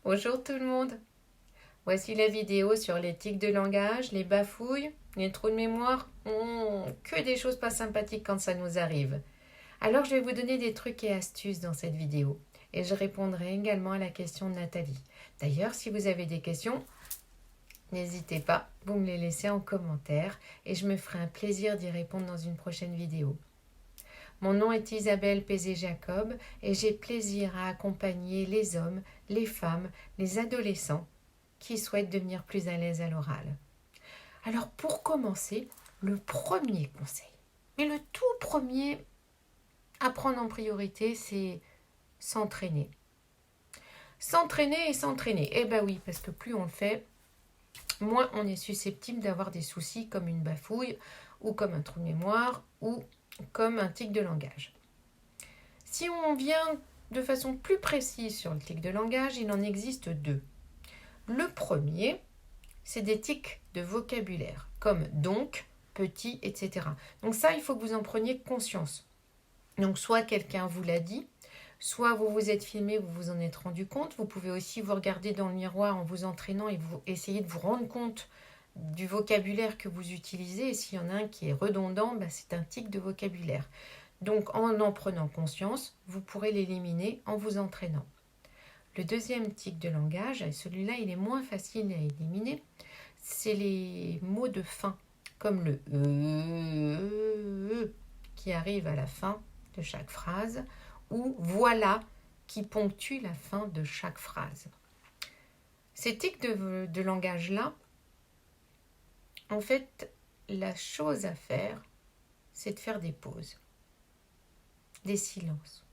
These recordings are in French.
Bonjour tout le monde. Voici la vidéo sur les tics de langage, les bafouilles, les trous de mémoire. Que des choses pas sympathiques quand ça nous arrive. Alors je vais vous donner des trucs et astuces dans cette vidéo. Et je répondrai également à la question de Nathalie. D'ailleurs, si vous avez des questions, n'hésitez pas, vous me les laissez en commentaire et je me ferai un plaisir d'y répondre dans une prochaine vidéo. Mon nom est Isabelle Pézé-Jacob et j'ai plaisir à accompagner les hommes, les femmes, les adolescents qui souhaitent devenir plus à l'aise à l'oral. Alors pour commencer, le premier conseil, mais le tout premier à prendre en priorité, c'est s'entraîner. S'entraîner et s'entraîner. Eh ben oui, parce que plus on le fait, moins on est susceptible d'avoir des soucis comme une bafouille ou comme un trou de mémoire ou comme un tic de langage. Si on vient de façon plus précise sur le tic de langage, il en existe deux. Le premier, c'est des tics de vocabulaire, comme donc, petit, etc. Donc ça, il faut que vous en preniez conscience. Donc soit quelqu'un vous l'a dit, soit vous vous êtes filmé, vous vous en êtes rendu compte. Vous pouvez aussi vous regarder dans le miroir en vous entraînant et vous essayer de vous rendre compte du vocabulaire que vous utilisez. Et s'il y en a un qui est redondant, c'est un tic de vocabulaire. Donc en prenant conscience, vous pourrez l'éliminer en vous entraînant. Le deuxième tic de langage, et celui-là il est moins facile à éliminer, c'est les mots de fin, comme le qui arrive à la fin de chaque phrase, ou voilà qui ponctue la fin de chaque phrase. Ces tics de langage-là, en fait, la chose à faire, c'est de faire des pauses, des silences.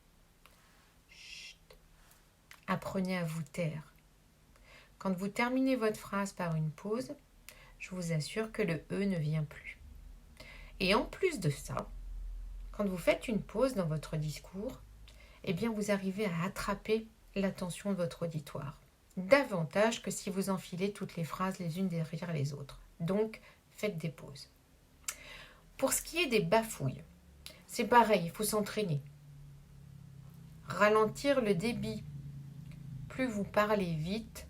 Apprenez à vous taire. Quand vous terminez votre phrase par une pause, je vous assure que le E ne vient plus. Et en plus de ça, quand vous faites une pause dans votre discours, eh bien vous arrivez à attraper l'attention de votre auditoire. Davantage que si vous enfilez toutes les phrases les unes derrière les autres. Donc, faites des pauses. Pour ce qui est des bafouilles, c'est pareil, il faut s'entraîner. Ralentir le débit. Plus vous parlez vite,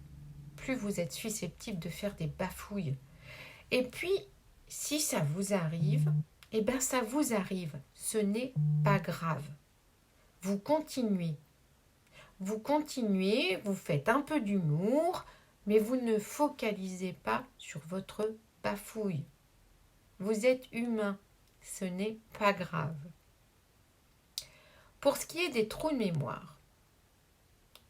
plus vous êtes susceptible de faire des bafouilles. Et puis, si ça vous arrive, eh bien ça vous arrive. Ce n'est pas grave. Vous continuez. Vous continuez, vous faites un peu d'humour, mais vous ne focalisez pas sur votre bafouille. Vous êtes humain. Ce n'est pas grave. Pour ce qui est des trous de mémoire,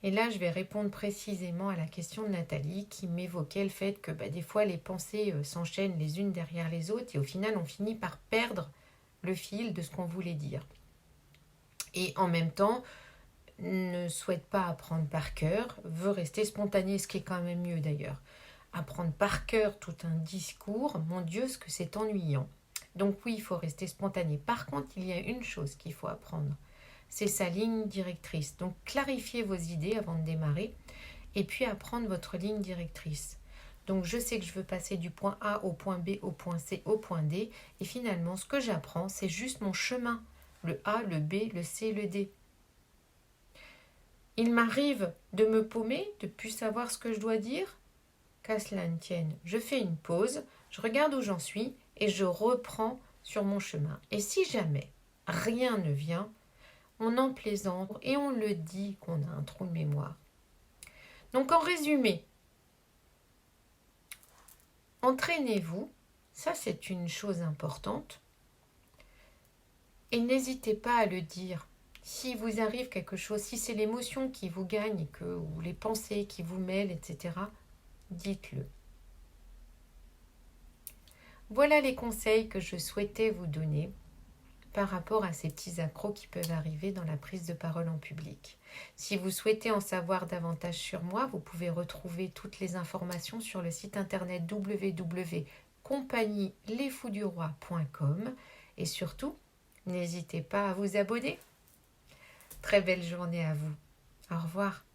et là, je vais répondre précisément à la question de Nathalie qui m'évoquait le fait que des fois, les pensées s'enchaînent les unes derrière les autres et au final, on finit par perdre le fil de ce qu'on voulait dire. Et en même temps, ne souhaite pas apprendre par cœur, veut rester spontané, ce qui est quand même mieux d'ailleurs. Apprendre par cœur tout un discours, mon Dieu, ce que c'est ennuyant. Donc oui, il faut rester spontané. Par contre, il y a une chose qu'il faut apprendre, c'est sa ligne directrice. Donc clarifiez vos idées avant de démarrer et puis apprendre votre ligne directrice. Donc je sais que je veux passer du point A au point B, au point C, au point D et finalement ce que j'apprends c'est juste mon chemin. Le A, le B, le C, le D. Il m'arrive de me paumer, de ne plus savoir ce que je dois dire. Qu'à cela ne tienne, je fais une pause, je regarde où j'en suis et je reprends sur mon chemin. Et si jamais rien ne vient, on en plaisante et on le dit qu'on a un trou de mémoire. Donc en résumé, entraînez-vous, ça c'est une chose importante, et n'hésitez pas à le dire. Si vous arrive quelque chose, si c'est l'émotion qui vous gagne ou les pensées qui vous mêlent, etc., dites-le. Voilà les conseils que je souhaitais vous donner par rapport à ces petits accros qui peuvent arriver dans la prise de parole en public. Si vous souhaitez en savoir davantage sur moi, vous pouvez retrouver toutes les informations sur le site internet www.compagnielesfouxduroi.com et surtout, n'hésitez pas à vous abonner. Très belle journée à vous. Au revoir.